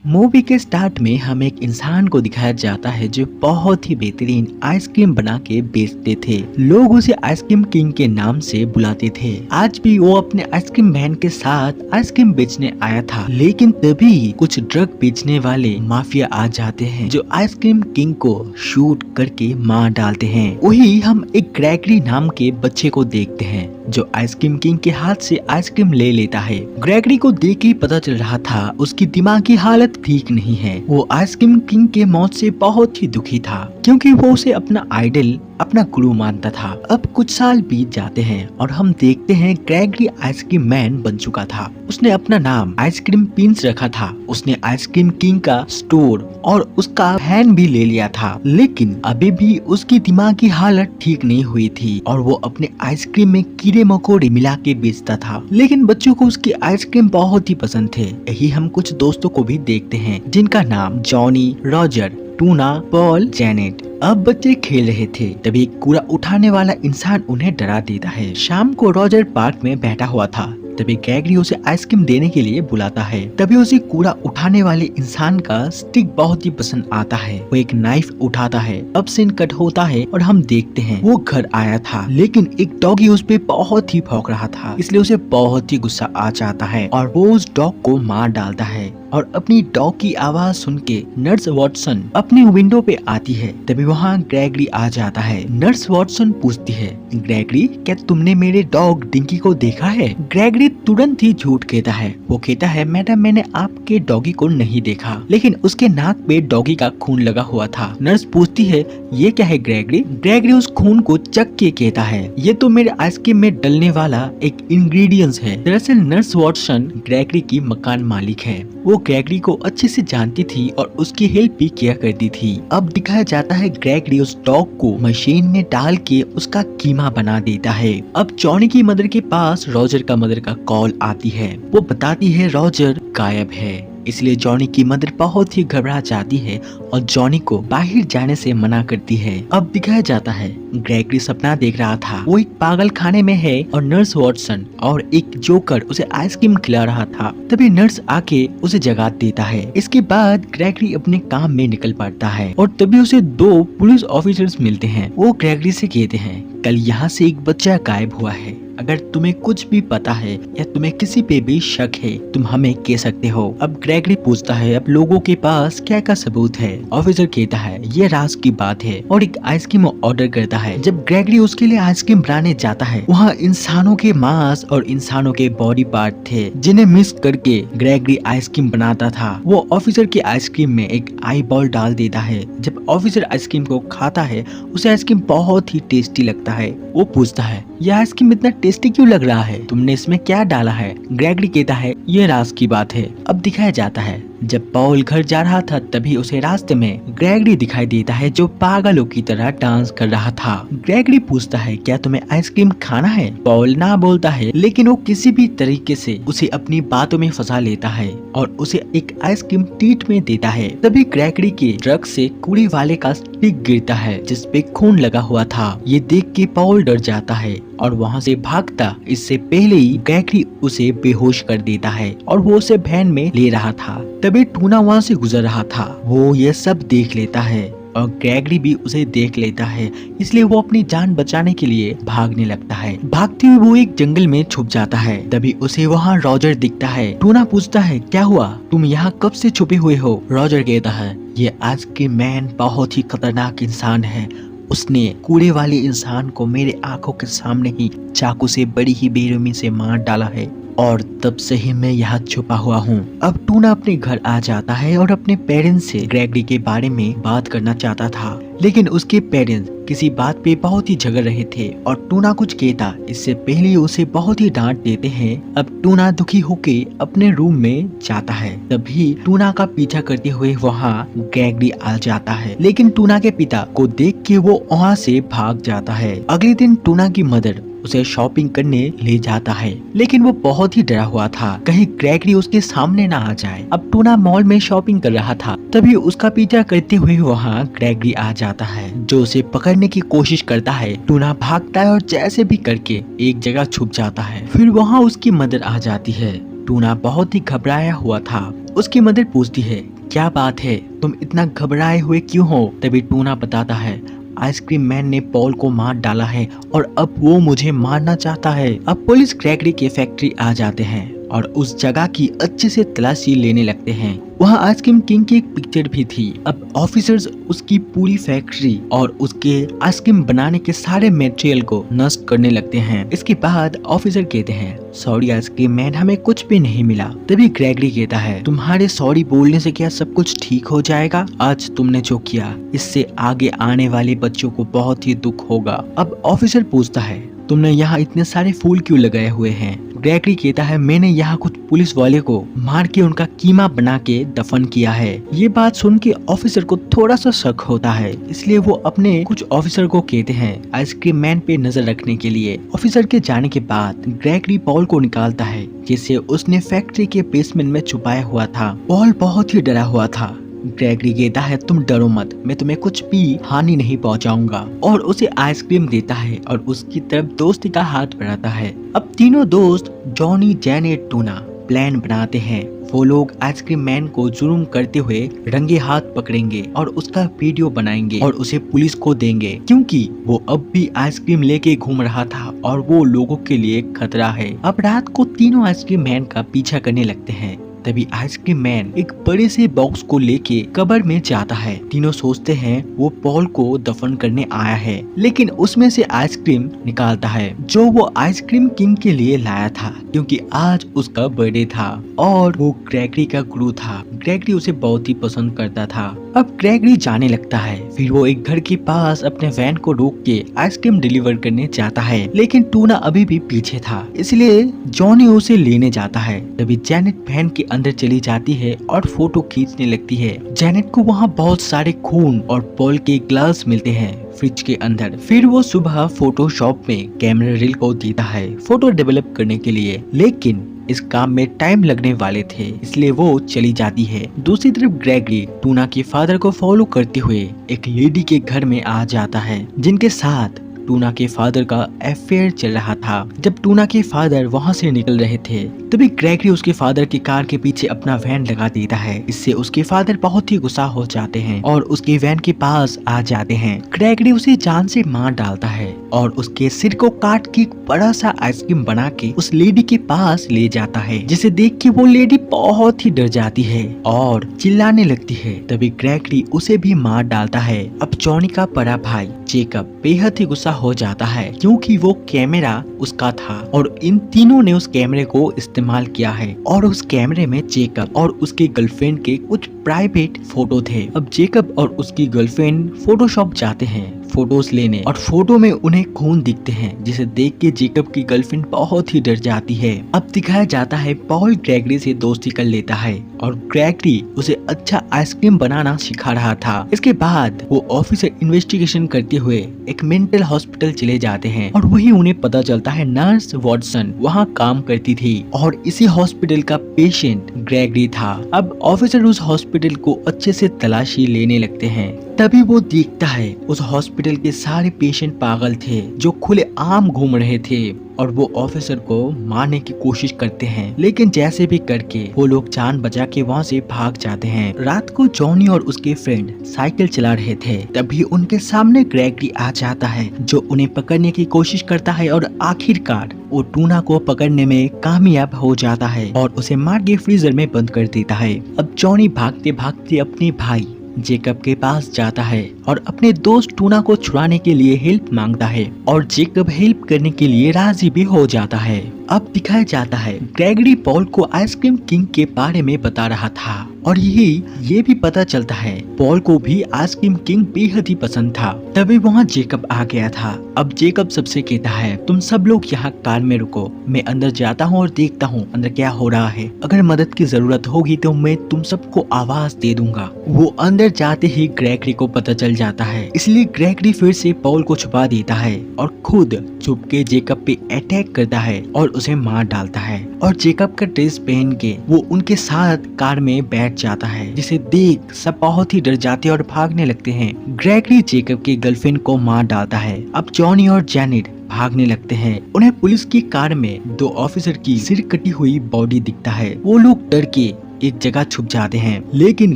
Movie के start में हमें एक इंसान को दिखाया जाता है जो बहुत ही बेहतरीन आइसक्रीम बना के बेचते थे। लोग उसे आइसक्रीम किंग के नाम से बुलाते थे। आज भी वो अपने आइसक्रीम वैन के साथ आइसक्रीम बेचने आया था, लेकिन तभी कुछ ड्रग बेचने वाले माफिया आ जाते हैं जो आइसक्रीम किंग को शूट करके मार डालते हैं। वही हम एक ग्रेगरी नाम के बच्चे को देखते हैं जो आइसक्रीम किंग के हाथ से आइसक्रीम ले लेता है। ग्रेगरी को देख के पता चल रहा था उसकी दिमाग की हालत ठीक नहीं है। वो आइसक्रीम किंग के मौत से बहुत ही दुखी था क्योंकि वो उसे अपना आइडल, अपना गुरु मानता था। अब कुछ साल बीत जाते हैं और हम देखते हैं ग्रेगरी आइसक्रीम मैन बन चुका था। उसने अपना नाम आइसक्रीम प्रिंस रखा था। उसने आइसक्रीम किंग का स्टोर और उसका वैन भी ले लिया था, लेकिन अभी भी उसकी दिमाग की हालत ठीक नहीं हुई थी और वो अपने आइसक्रीम में कीड़े मकोड़े मिला के बेचता था। लेकिन बच्चों को उसकी आइसक्रीम बहुत ही पसंद थे। यही हम कुछ दोस्तों को भी देखते हैं जिनका नाम Johnny, Roger, tuna, Paul, Janet. अब बच्चे खेल रहे थे, तभी एक कूड़ा उठाने वाला इंसान उन्हें डरा देता है। शाम को रॉजर पार्क में बैठा हुआ था, तभी ग्रेगरी उसे आइसक्रीम देने के लिए बुलाता है। तभी उसे कूड़ा उठाने वाले इंसान का स्टिक बहुत ही पसंद आता है। वो एक नाइफ उठाता है। अब सीन कट होता है और हम देखते हैं वो घर आया था, लेकिन एक डॉगी उस पे बहुत ही भौंक रहा था, इसलिए उसे बहुत ही गुस्सा आ जाता है और वो उस डॉग को मार डालता है। और अपनी डॉग की आवाज सुन के नर्स वॉटसन अपनी विंडो पे आती है। तभी वहाँ ग्रेगरी आ जाता है। नर्स वॉटसन पूछती है, ग्रेगरी, क्या तुमने मेरे डॉग डिंकी को देखा है? ग्रेगरी तुरंत ही झूठ कहता है। वो कहता है, मैडम, मैंने आपके डॉगी को नहीं देखा, लेकिन उसके नाक पे डॉगी का खून लगा हुआ था। नर्स पूछती है, ये क्या है ग्रेगरी? ग्रेगरी उस खून को चख के कहता है, ये तो मेरे आइसक्रीम में डलने वाला एक इंग्रेडिएंट्स है। दरअसल नर्स वॉटसन ग्रेगरी की मकान मालिक है। वो ग्रेगरी को अच्छे से जानती थी और उसकी हेल्प भी किया करती थी। अब दिखाया जाता है ग्रेगरी उस डॉग को मशीन में डाल के उसका कीमा बना देता है। अब जॉनी की मदर के पास रॉजर का मदर का कॉल आती है। वो बताती है रॉजर गायब है, इसलिए जॉनी की मदर बहुत ही घबरा जाती है और जॉनी को बाहर जाने से मना करती है। अब दिखाया जाता है ग्रेगरी सपना देख रहा था। वो एक पागल खाने में है और नर्स वॉटसन और एक जोकर उसे आइसक्रीम खिला रहा था। तभी नर्स आके उसे जगा देता है। इसके बाद ग्रेगरी अपने काम में निकल पड़ता है और तभी उसे 2 पुलिस ऑफिसर्स मिलते हैं। वो ग्रेगरी से कहते हैं, कल यहाँ से एक बच्चा गायब हुआ है। अगर तुम्हें कुछ भी पता है या तुम्हें किसी पे भी शक है, तुम हमें कह सकते हो। अब ग्रेगरी पूछता है, अब लोगों के पास क्या क्या सबूत है? ऑफिसर कहता है, ये राज की बात है, और एक आइसक्रीम ऑर्डर करता है। जब ग्रेगरी उसके लिए आइसक्रीम बनाने जाता है, वहाँ इंसानों के मांस और इंसानों के बॉडी पार्ट थे जिन्हें मिक्स करके ग्रेगरी आइसक्रीम बनाता था। वो ऑफिसर की आइसक्रीम में एक आई बॉल डाल देता है। जब ऑफिसर आइसक्रीम को खाता है, उसे आइसक्रीम बहुत ही टेस्टी लगता है। वो पूछता है, यह आइसक्रीम इतना टेस्टी क्यों लग रहा है? तुमने इसमें क्या डाला है? ग्रेगरी कहता है, ये राज की बात है। अब दिखाया जाता है जब पॉल घर जा रहा था, तभी उसे रास्ते में ग्रेगरी दिखाई देता है जो पागलों की तरह डांस कर रहा था। ग्रेगरी पूछता है, क्या तुम्हें आइसक्रीम खाना है? पॉल ना बोलता है, लेकिन वो किसी भी तरीके से उसे अपनी बातों में फंसा लेता है और उसे एक आइसक्रीम ट्रीट में देता है। तभी ग्रेगरी के ट्रक से कूड़े वाले का स्टिक गिरता है जिसपे खून लगा हुआ था। ये देख के पॉल डर जाता है और वहाँ से भागता इससे पहले ही ग्रेगरी उसे बेहोश कर देता है और वो उसे वैन में ले रहा था। तभी टूना वहाँ से गुजर रहा था। वो ये सब देख लेता है और ग्रेगरी भी उसे देख लेता है, इसलिए वो अपनी जान बचाने के लिए भागने लगता है। भागते हुए वो एक जंगल में छुप जाता है। तभी उसे वहाँ रॉजर दिखता है। टूना पूछता है, क्या हुआ? तुम यहाँ कब से छुपे हुए हो? रॉजर कहता है, ये आज के मैन बहुत ही खतरनाक इंसान है। उसने कूड़े वाले इंसान को मेरे आंखों के सामने ही चाकू से बड़ी ही बेरहमी से मार डाला है और तब से ही मैं यहाँ छुपा हुआ हूँ। अब टूना अपने घर आ जाता है और अपने पेरेंट्स से ग्रेगरी के बारे में बात करना चाहता था, लेकिन उसके पेरेंट्स किसी बात पे बहुत ही झगड़ रहे थे और टूना कुछ कहता इससे पहले उसे बहुत ही डांट देते हैं। अब टूना दुखी होके अपने रूम में जाता है। तभी टूना का पीछा करते हुए वहाँ ग्रेगरी आ जाता है, लेकिन टूना के पिता को देख के वो वहाँ से भाग जाता है। अगले दिन टूना की मदर उसे शॉपिंग करने ले जाता है, लेकिन वो बहुत ही डरा हुआ था कहीं ग्रेगरी उसके सामने ना आ जाए। अब टूना मॉल में शॉपिंग कर रहा था, तभी उसका पीछा करते हुए वहाँ ग्रेगरी आ जाता है जो उसे पकड़ने की कोशिश करता है। टूना भागता है और जैसे भी करके एक जगह छुप जाता है। फिर वहाँ उसकी मदर आ जाती है टूना बहुत ही घबराया हुआ था। उसकी मदर पूछती है, क्या बात है, तुम इतना घबराए हुए क्यों हो? तभी टूना बताता है, आइसक्रीम मैन ने पॉल को मार डाला है और अब वो मुझे मारना चाहता है। अब पुलिस ग्रेगरी के फैक्ट्री आ जाते हैं और उस जगह की अच्छे से तलाशी लेने लगते हैं। वहाँ आइसक्रीम किंग की एक पिक्चर भी थी। अब ऑफिसर्स उसकी पूरी फैक्ट्री और उसके आइसक्रीम बनाने के सारे मटेरियल को नष्ट करने लगते हैं। इसके बाद ऑफिसर कहते हैं, सॉरी आइसक्रीम मैन, हमें कुछ भी नहीं मिला। तभी ग्रेगरी कहता है, तुम्हारे सॉरी बोलने से क्या सब कुछ ठीक हो जाएगा? आज तुमने जो किया इससे आगे आने वाले बच्चों को बहुत ही दुख होगा। अब ऑफिसर पूछता है, तुमने यहाँ इतने सारे फूल क्यों लगाए हुए हैं? ग्रेगरी कहता है, मैंने यहाँ कुछ पुलिस वाले को मार के उनका कीमा बना के दफन किया है। ये बात सुन के ऑफिसर को थोड़ा सा शक होता है, इसलिए वो अपने कुछ ऑफिसर को कहते हैं आइसक्रीम मैन पे नजर रखने के लिए। ऑफिसर के जाने के बाद ग्रेगरी पॉल को निकालता है, जिसे उसने फैक्ट्री के बेसमेंट में छुपाया हुआ था। पॉल बहुत ही डरा हुआ था। ग्रेगरी कहता है, तुम डरो मत, मैं तुम्हें कुछ भी हानि नहीं पहुंचाऊंगा, और उसे आइसक्रीम देता है और उसकी तरफ दोस्ती का हाथ बढ़ाता है। अब तीनों दोस्त जॉनी, जेनेट, टूना प्लान बनाते हैं। वो लोग आइसक्रीम मैन को जुर्म करते हुए रंगे हाथ पकड़ेंगे और उसका वीडियो बनाएंगे और उसे पुलिस को देंगे, क्योंकि वो अब भी आइसक्रीम लेके घूम रहा था और वो लोगों के लिए खतरा है। अब रात को तीनों आइसक्रीम मैन का पीछा करने लगते हैं। तभी आइसक्रीम मैन एक बड़े से बॉक्स को लेके कब्र में जाता है। तीनों सोचते हैं वो पॉल को दफन करने आया है, लेकिन उसमें से आइसक्रीम निकालता है जो वो आइसक्रीम किंग के लिए लाया था, क्योंकि आज उसका बर्थडे था और वो ग्रेगरी का गुरु था। ग्रेगरी उसे बहुत ही पसंद करता था। अब ग्रेगरी जाने लगता है। फिर वो एक घर के पास अपने वैन को रोक के आइसक्रीम डिलीवर करने जाता है, लेकिन टूना अभी भी पीछे था, इसलिए जॉनी उसे लेने जाता है। तभी जेनेट वैन के अंदर चली जाती है और फोटो खींचने लगती है। जेनेट को वहाँ बहुत सारे खून और पॉल के ग्लास मिलते हैं फ्रिज के अंदर। फिर वो सुबह फोटोशॉप में कैमरा रील को देता है फोटो डेवलप करने के लिए, लेकिन इस काम में टाइम लगने वाले थे, इसलिए वो चली जाती है। दूसरी तरफ ग्रेगरी टूना के फादर को फॉलो करते हुए एक लेडी के घर में आ जाता है, जिनके साथ टूना के फादर का अफेयर चल रहा था। जब टूना के फादर वहाँ से निकल रहे थे, तभी ग्रेगरी उसके फादर की कार के पीछे अपना वैन लगा देता है। इससे उसके फादर बहुत ही गुस्सा हो जाते हैं और उसके वैन के पास आ जाते हैं। ग्रेगरी उसे जान से मार डालता है और उसके सिर को काट के एक बड़ा सा आइसक्रीम बना के उस लेडी के पास ले जाता है, जिसे देख के वो लेडी बहुत ही डर जाती है और चिल्लाने लगती है। तभी ग्रेगरी उसे भी मार डालता है। अब जॉनी का बड़ा भाई जेकब बेहद ही गुस्सा हो जाता है, क्योंकि वो कैमरा उसका था और इन तीनों ने उस कैमरे को इस्तेमाल किया है और उस कैमरे में जेकब और उसकी गर्लफ्रेंड के कुछ प्राइवेट फोटो थे। अब जेकब और उसकी गर्लफ्रेंड फोटोशॉप जाते हैं फोटोज लेने और फोटो में उन्हें खून दिखते हैं, जिसे देख के जेकब की गर्लफ्रेंड बहुत ही डर जाती है। अब दिखाया जाता है पॉल ग्रेगरी से दोस्ती कर लेता है और ग्रेगरी उसे अच्छा आइसक्रीम बनाना सिखा रहा था। इसके बाद वो ऑफिसर इन्वेस्टिगेशन करते हुए एक मेंटल हॉस्पिटल चले जाते हैं और वही उन्हें पता चलता है नर्स वॉटसन वहाँ काम करती थी और इसी हॉस्पिटल का पेशेंट ग्रेगरी था। अब ऑफिसर उस हॉस्पिटल को अच्छे से तलाशी लेने लगते हैं। तभी वो देखता है उस हॉस्पिटल के सारे पेशेंट पागल थे जो खुले आम घूम रहे थे और वो ऑफिसर को मारने की कोशिश करते हैं, लेकिन जैसे भी करके वो लोग जान बचा के वहाँ से भाग जाते हैं। रात को जॉनी और उसके फ्रेंड साइकिल चला रहे थे, तभी उनके सामने ग्रेगरी आ जाता है जो उन्हें पकड़ने की कोशिश करता है और आखिरकार वो टूना को पकड़ने में कामयाब हो जाता है और उसे मार के फ्रीजर में बंद कर देता है। अब जॉनी भागते भागते अपने भाई जेकब के पास जाता है और अपने दोस्त टूना को छुड़ाने के लिए हेल्प मांगता है और जेकब हेल्प करने के लिए राजी भी हो जाता है। अब दिखाया जाता है ग्रेगरी पॉल को आइसक्रीम किंग के बारे में बता रहा था और ये भी पता चलता है पॉल को भी आइसक्रीम किंग बेहद ही पसंद था। तभी वहाँ जेकब आ गया था। अब जेकब सबसे कहता है, तुम सब लोग यहाँ कार में रुको, मैं अंदर जाता हूँ और देखता हूँ अंदर क्या हो रहा है। अगर मदद की जरूरत होगी तो मैं तुम सबको आवाज दे दूंगा। वो अंदर जाते ही ग्रेगरी को पता चल जाता है, इसलिए ग्रेगरी फिर से पॉल को छुपा देता है और खुद छुप के जेकब पे अटैक करता है और उसे मार डालता है और जेकब का ड्रेस पहन के वो उनके साथ कार में बैठ जाता है, जिसे देख सब बहुत ही डर जाते और भागने लगते हैं। ग्रेगरी जेकब की गर्लफ्रेंड को मार डालता है। अब जॉनी और जेनेट भागने लगते हैं। उन्हें पुलिस की कार में 2 ऑफिसर की सिर कटी हुई बॉडी दिखता है। वो लोग डर के एक जगह छुप जाते हैं, लेकिन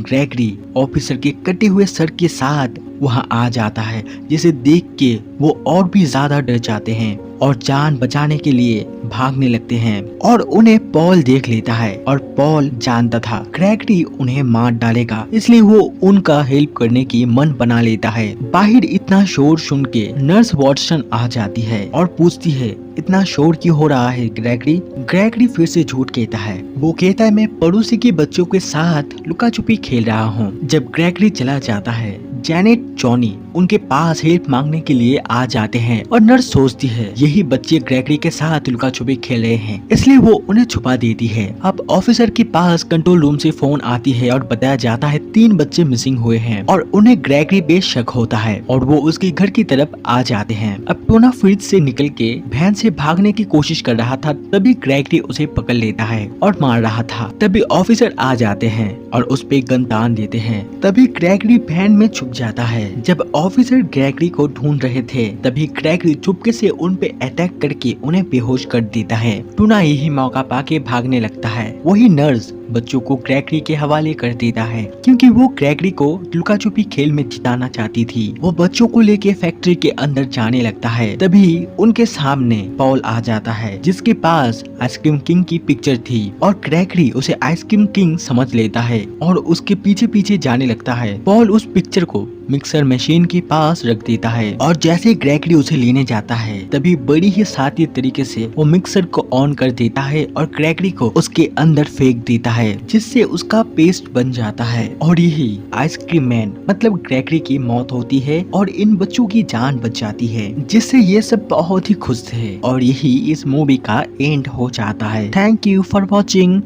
ग्रेगरी ऑफिसर के कटे हुए सर के साथ वहां आ जाता है, जिसे देख के वो और भी ज्यादा डर जाते हैं और जान बचाने के लिए भागने लगते हैं। और उन्हें पॉल देख लेता है और पॉल जानता था ग्रेगरी उन्हें मार डालेगा, इसलिए वो उनका हेल्प करने की मन बना लेता है। बाहर इतना शोर सुन के नर्स वॉटसन आ जाती है और पूछती है इतना शोर क्यों हो रहा है ग्रेगरी। ग्रेगरी फिर से झूठ कहता है। वो कहता है मैं पड़ोसी के बच्चों के साथ लुका छुपी खेल रहा हूँ। जब ग्रेगरी चला जाता है, जैनेट जॉनी उनके पास हेल्प मांगने के लिए आ जाते हैं और नर्स सोचती है यही बच्चे ग्रेगरी के साथ लुका छुपी खेल रहे हैं, इसलिए वो उन्हें छुपा देती है। अब ऑफिसर के पास कंट्रोल रूम से फोन आती है और बताया जाता है 3 बच्चे मिसिंग हुए हैं और उन्हें ग्रेगरी पे शक होता है और वो उसके घर की तरफ आ जाते हैं। अब टोना फ्रिज से निकल के वैन से भागने की कोशिश कर रहा था, तभी ग्रेगरी उसे पकड़ लेता है और मार रहा था। तभी ऑफिसर आ जाते हैं और उस पे गन तान देते हैं। तभी ग्रेगरी वैन में छुप जाता है। जब ऑफिसर ग्रेगरी को ढूंढ रहे थे, तभी ग्रेगरी चुपके से उन पे अटैक करके उन्हें बेहोश कर देता है। टूना यही मौका पाके भागने लगता है। वही नर्स बच्चों को ग्रेगरी के हवाले कर देता है, क्योंकि वो ग्रेगरी को लुका छुपी खेल में जिताना चाहती थी। वो बच्चों को लेके फैक्ट्री के अंदर जाने लगता है। तभी उनके सामने पॉल आ जाता है, जिसके पास आइसक्रीम किंग की पिक्चर थी और ग्रेगरी उसे आइसक्रीम किंग समझ लेता है और उसके पीछे पीछे जाने लगता है। पॉल उस पिक्चर को मिक्सर मशीन के पास रख देता है और जैसे ग्रेगरी उसे लेने जाता है, तभी बड़ी ही शातिर तरीके से वो मिक्सर को ऑन कर देता है और ग्रेगरी को उसके अंदर फेंक देता है, जिससे उसका पेस्ट बन जाता है और यही आइसक्रीम मैन मतलब ग्रेगरी की मौत होती है और इन बच्चों की जान बच जाती है, जिससे ये सब बहुत ही खुश थे और यही इस मूवी का एंड हो जाता है। Thank you for watching.